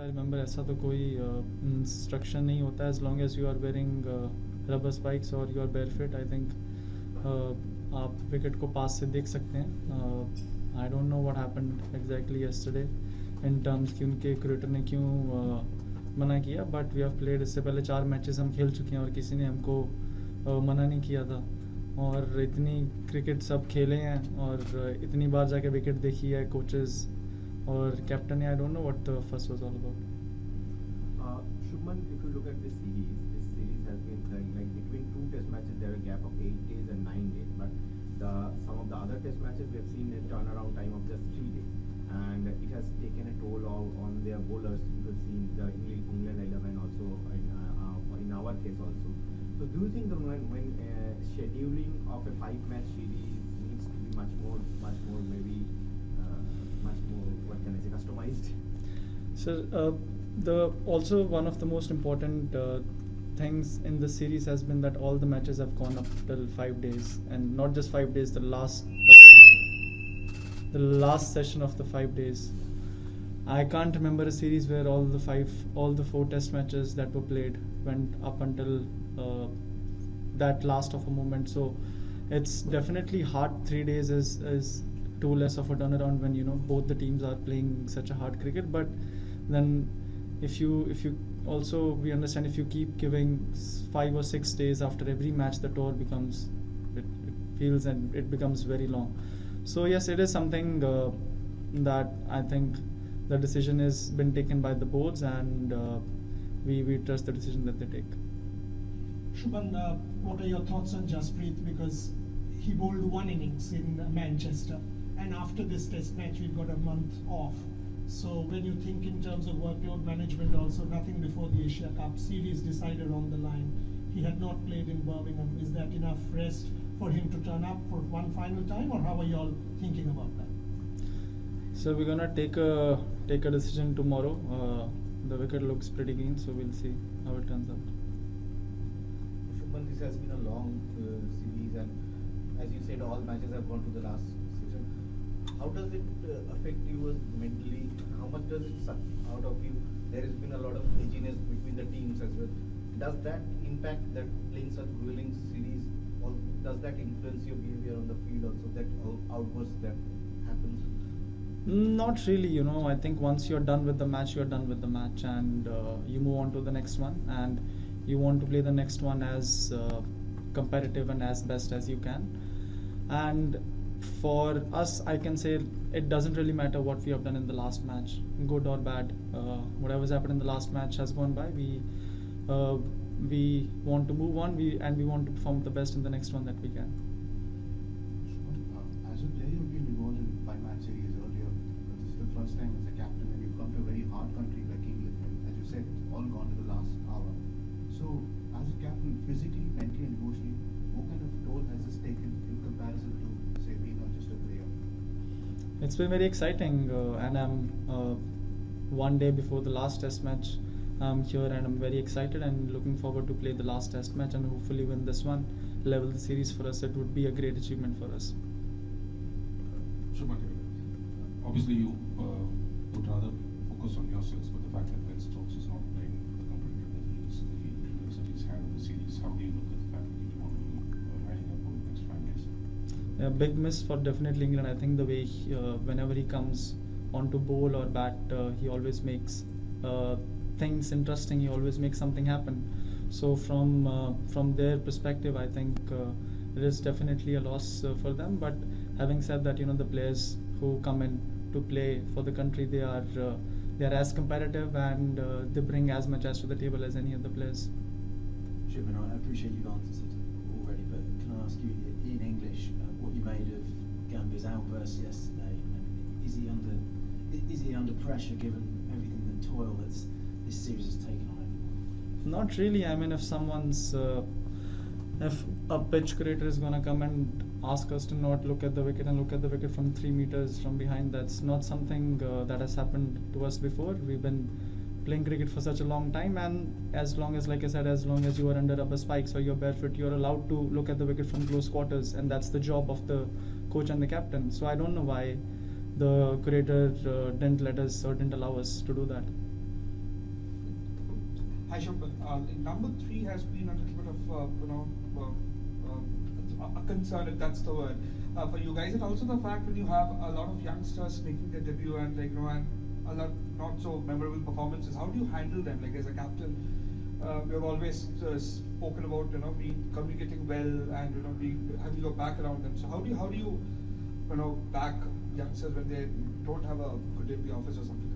I remember ऐसा तो कोई instruction नहीं होता as long as you are wearing rubber spikes or you are barefoot. I think आप wicket को पास से देख सकते हैं. I don't know what happened exactly yesterday in terms कि उनके क्रिएटर ने क्यों मना किया, but we have played. इससे पहले 4 मैचेस हम खेल चुके हैं और किसी ने हमको मना नहीं किया था, और इतनी क्रिकेट सब खेले हैं और इतनी बार जाके विकेट देखी है कोचेस और कैप्टन ने. I don't know what the first was all about. Shubman, if you look at this series has been like between 2 test matches there a gap of 8 days and 9 days, but some of the other test matches we have seen a turnaround time of just 3 days, and it has taken a toll on their bowlers. You have seen the England 11 also in our case also. So do you think that when scheduling of a 5-match series needs to be much more maybe much more, what can I say, customized? So also one of the most important things in the series has been that all the matches have gone up till 5 days, and not just 5 days. The last session of the 5 days. I can't remember a series where all the 4 test matches that were played went up until that last of a moment. So it's definitely hard. 3 days is too less of a turnaround when both the teams are playing such a hard cricket. But then if you also, we understand, if you keep giving 5 or 6 days after every match, the tour becomes it feels and it becomes very long. So yes, it is something that I think the decision has been taken by the boards, and we trust the decision that they take. Shubman, what are your thoughts on Jasprit? Because he bowled 1 innings in Manchester, and after this test match we've got a month off. So when you think in terms of workload management, also nothing before the Asia Cup series decided on the line, he had not played in Birmingham. Is that enough rest for him to turn up for one final time, or how are you all thinking about that? So we're gonna take a decision tomorrow. The wicket looks pretty clean, so we'll see how it turns out. Shubman, this has been a long series, and as you said, all matches have gone to the last season. How does it affect you mentally? How much does it suck out of you? There has been a lot of edginess between the teams as well. Does that impact that playing such grueling series, or does that influence your behavior on the field also, that outburst that happens? Not really, I think once you're done with the match, you're done with the match, and you move on to the next one, and you want to play the next one as competitive and as best as you can. And for us, I can say it doesn't really matter what we have done in the last match, good or bad. Whatever's happened in the last match has gone by. We want to move on, and we want to perform the best in the next one that we can. As a player, you've been involved in 5-match series earlier, but this is the first time as a captain, and you've come to a very hard country like England. As you said, it's all gone to the last hour. So, as a captain, physically, mentally, and emotionally, what kind of toll has this taken in comparison to, say, being not just a player? It's been very exciting, and I'm 1 day before the last test match. I'm here and I'm very excited and looking forward to play the last test match and hopefully win this one, level the series for us. It would be a great achievement for us. Shubman, obviously you would rather focus on yourselves, but the fact that Ben Stokes is not playing the competitor that he's had in the series, how do you look at the fact that you want to be riding up over the next 5 days? A big miss for definitely England. I think the way whenever he comes onto bowl or bat, he always makes things interesting. He always makes something happen. So from their perspective, I think it is definitely a loss for them. But having said that, the players who come in to play for the country, they are as competitive and they bring as much as to the table as any other players. Shubman, I appreciate you've answered already, but can I ask you in English what you made of Gambhir's outburst yesterday? Is he under pressure given everything, the toil that's this series has taken on him? Not really. I mean, if a pitch curator is going to come and ask us to not look at the wicket and look at the wicket from 3 meters from behind, that's not something that has happened to us before. We've been playing cricket for such a long time, and as long as, like I said, as long as you are under rubber spikes or you're barefoot, you're allowed to look at the wicket from close quarters, and that's the job of the coach and the captain. So I don't know why the curator didn't let us or didn't allow us to do that. Hi Shubman. Number 3 has been a little bit of a concern, if that's the word, for you guys, and also the fact when you have a lot of youngsters making their debut and and a lot not so memorable performances. How do you handle them? Like as a captain, you've always spoken about communicating well and having your back around them. So how do you back youngsters when they don't have a good day in the office or something?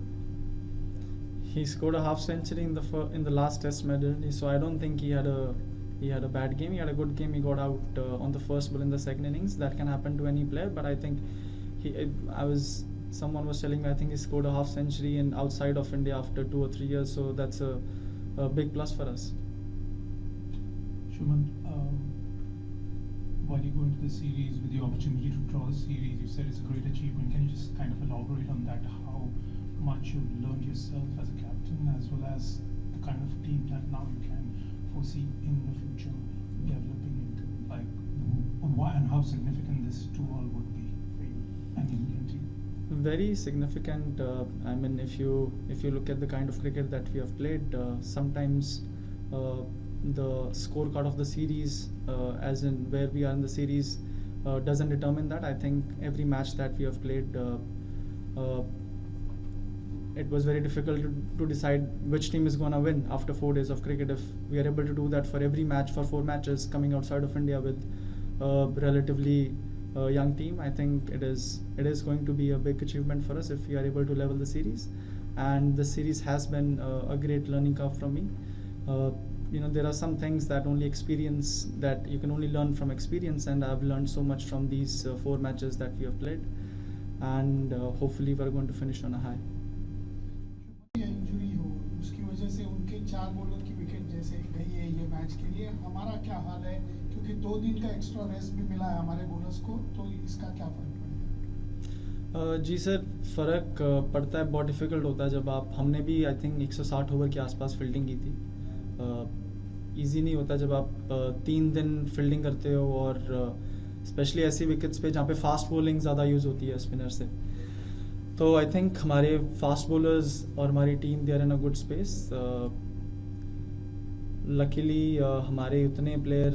He scored a half century in the last test match, so I don't think he had a bad game. He had a good game. He got out on the first ball in the second innings. That can happen to any player, but I think someone was telling me I think he scored a half century in outside of India after 2 or 3 years, so that's a big plus for us. Shubman, while you go into the series with the opportunity to draw the series, you said it's a great achievement. Can you just kind of elaborate on that? How much you've learned yourself as a captain, as well as the kind of team that now you can foresee in the future developing into, like, why and how significant this 2-all would be for you and the Indian team? Very significant. I mean, if you look at the kind of cricket that we have played, sometimes the scorecard of the series, as in where we are in the series, doesn't determine that. I think every match that we have played, it was very difficult to decide which team is going to win after 4 days of cricket. If we are able to do that for every match for 4 matches coming outside of India with a relatively young team, I think it is going to be a big achievement for us if we are able to level the series. And the series has been a great learning curve from me. There are some things that you can only learn from experience, and I've learned so much from these 4 matches that we have played, and hopefully we're going to finish on a high. Injury हो उसकी वजह से उनके 4 bowler की wicket जैसे गई है ये मैच के लिए, हमारा क्या हाल है? क्योंकि 2 दिन का एक्स्ट्रा रेस्ट भी मिला है हमारे बॉलर्स को, तो इसका क्या फर्क पड़ेगा? जी सर, फ़र्क पड़ता है, बहुत डिफ़िकल्ट होता है जब हमने भी आई थिंक 160 ओवर के आसपास फील्डिंग की थी. ईजी नहीं होता जब आप 3 दिन फील्डिंग करते हो, और स्पेशली ऐसी विकेट्स पे जहाँ पे फास्ट बॉलिंग ज़्यादा यूज़ होती है स्पिनर से. तो आई थिंक हमारे फास्ट बॉलर्स और हमारी team they are in a good space. Luckily हमारे उतने प्लेयर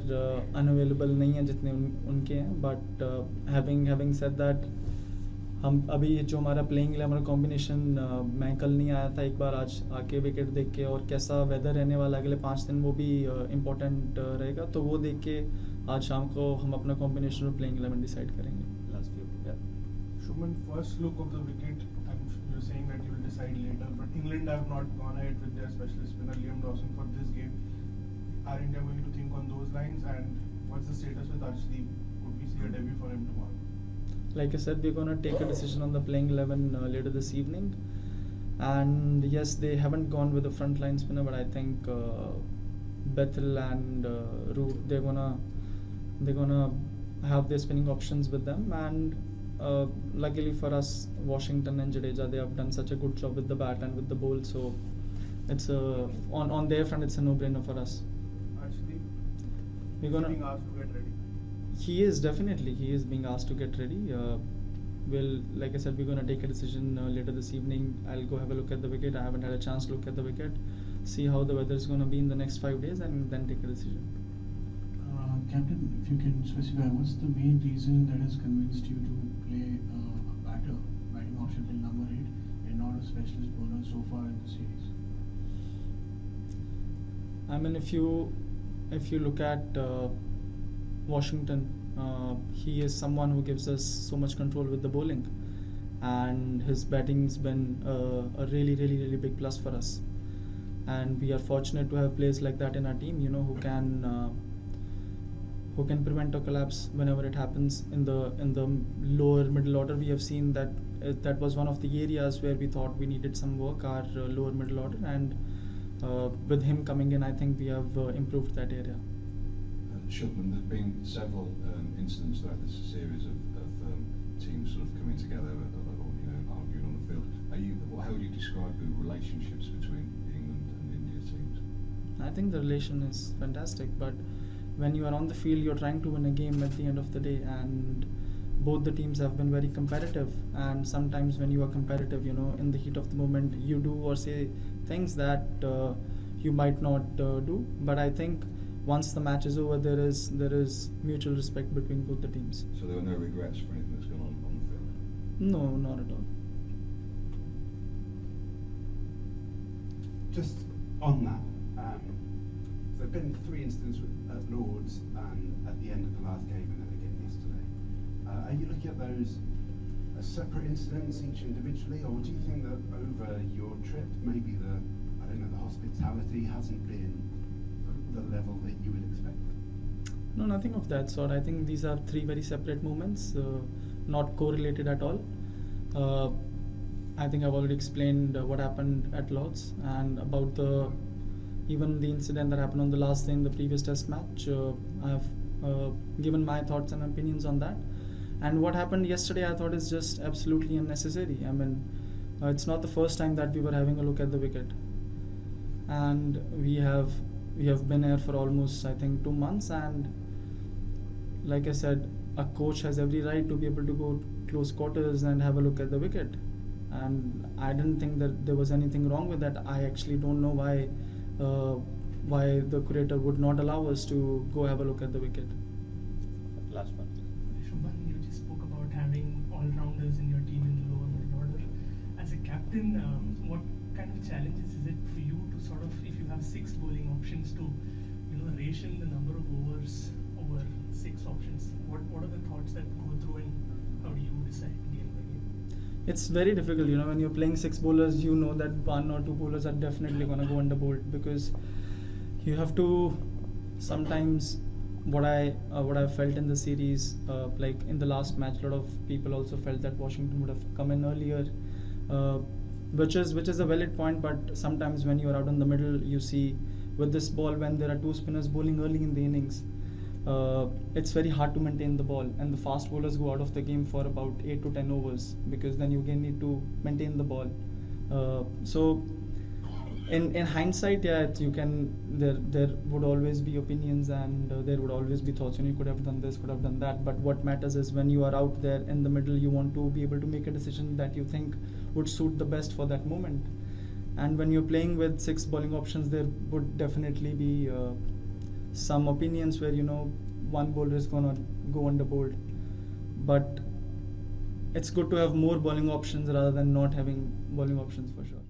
अनअवेलेबल नहीं हैं जितने उनके हैं, बट हैविंग सेड दैट, हम अभी जो हमारा प्लेइंग है, हमारा कॉम्बिनेशन, मैं कल नहीं आया था, एक बार आज आके विकेट देख के, और कैसा वेदर रहने वाला अगले 5 दिन वो भी इम्पोर्टेंट रहेगा, तो वो देख के आज शाम को हम अपना कॉम्बिनेशन और प्लेइंग 11 डिसाइड करेंगे. Shubman, first look of the wicket, you're saying that you will decide later, but England have not gone ahead with their specialist spinner Liam Dawson for this game. Are India going to think on those lines, and what's the status with Arshdeep? Could we see a debut for him tomorrow? Like I said, we're going to take a decision on the playing 11 later this evening, and yes, they haven't gone with the front line spinner, but I think Bethel and Root, they're gonna have their spinning options with them, and luckily for us, Washington and Jadeja, they have done such a good job with the bat and with the bowl, so it's on their front, it's a no-brainer for us. Arshdeep, we're being asked to get ready. He is being asked to get ready. Like I said, we're going to take a decision later this evening. I'll go have a look at the wicket. I haven't had a chance to look at the wicket, see how the weather is going to be in the next 5 days, and then take a decision. Captain, if you can specify, what's the main reason that has convinced you to play a batting option till number 8 and not a specialist bowler so far in the series? I mean, if you look at Washington, he is someone who gives us so much control with the bowling, and his batting's been a really, really, really big plus for us. And we are fortunate to have players like that in our team, who can prevent a collapse whenever it happens in the lower middle order. We have seen that was one of the areas where we thought we needed some work, our lower middle order, and with him coming in, I think we have improved that area. Shubman, there's been several incidents throughout this series of teams sort of coming together or arguing on the field. How would you describe the relationships between England and India teams? I think the relation is fantastic, but when you are on the field, you're trying to win a game at the end of the day, and both the teams have been very competitive. And sometimes when you are competitive, in the heat of the moment, you do or say things that you might not do. But I think once the match is over, there is mutual respect between both the teams. So there are no regrets for anything that's gone on the field? No, not at all. Just on that, there have been 3 incidents at Lords and at the end of the last game and then again yesterday. Are you looking at those as separate incidents, each individually, or do you think that over your trip, maybe the hospitality hasn't been the level that you would expect? No, nothing of that sort. I think these are 3 very separate moments, not correlated at all. I think I've already explained what happened at Lords, and about even the incident that happened on the last day in the previous test match. I've given my thoughts and opinions on that. And what happened yesterday, I thought, is just absolutely unnecessary. I mean, it's not the first time that we were having a look at the wicket, and we have been here for almost, I think, 2 months. And like I said, a coach has every right to be able to go close quarters and have a look at the wicket. And I didn't think that there was anything wrong with that. I actually don't know why the curator would not allow us to go have a look at the wicket. Last one. Shubman, you just spoke about having all-rounders in your team in the lower middle order. As a captain, what kind of challenges is it for you to sort of, if you have 6 bowling options, to ration the number of overs over 6 options? What are the thoughts that go through, and how do you decide game by game? It's very difficult, when you're playing 6 bowlers, you know that 1 or 2 bowlers are definitely going to go under bowled, because you have to sometimes. What I felt in the series, like in the last match, a lot of people also felt that Washington would have come in earlier, which is a valid point. But sometimes when you're out in the middle, you see with this ball, when there are 2 spinners bowling early in the innings, it's very hard to maintain the ball, and the fast bowlers go out of the game for about 8 to 10 overs, because then you again need to maintain the ball. So in hindsight, yeah, you can. There would always be opinions, and there would always be thoughts. You could have done this, could have done that. But what matters is when you are out there in the middle, you want to be able to make a decision that you think would suit the best for that moment. And when you're playing with 6 bowling options, there would definitely be some opinions where 1 bowler is gonna go under bowled. But it's good to have more bowling options rather than not having bowling options, for sure.